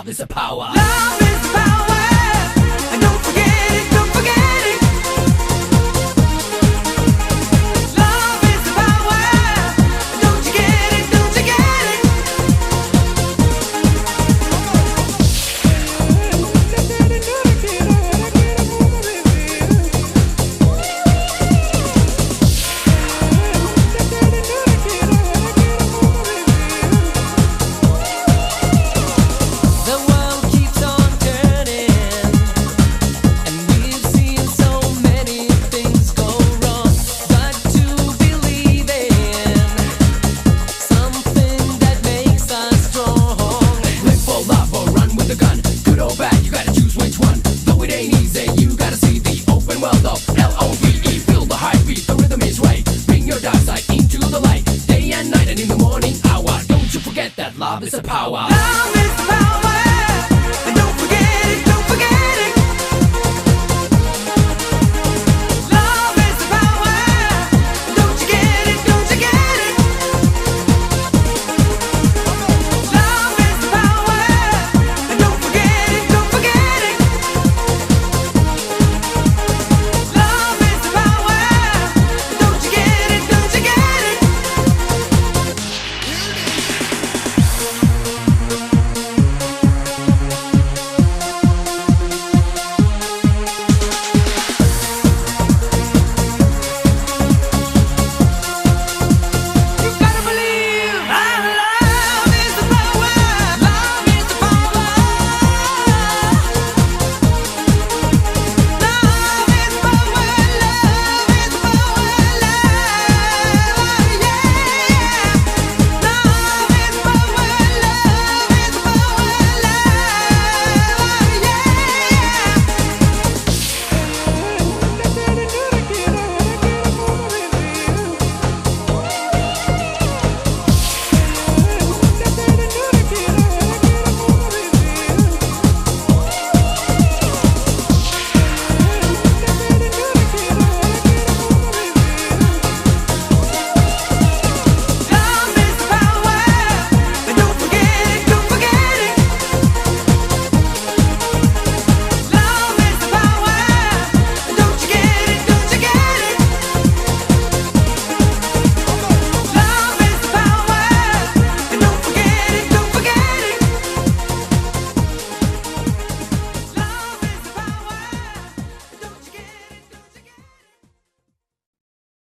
love is a power. Love is power. And don't forget it, don't forget it. Love is power. Don't you get it, don't you get it. The world keeps on turning, and we've seen so many things go wrong. Got to believe in something that makes us strong. Live for love or run with a gun. Good or bad, you gotta choose which one. Though it ain't easy, you gotta see the open world of L-O-V-E. Feel the heartbeat, the rhythm is right. Bring your dark side into the light. Day and night and in the morning hour. Don't you forget that love is a power. Love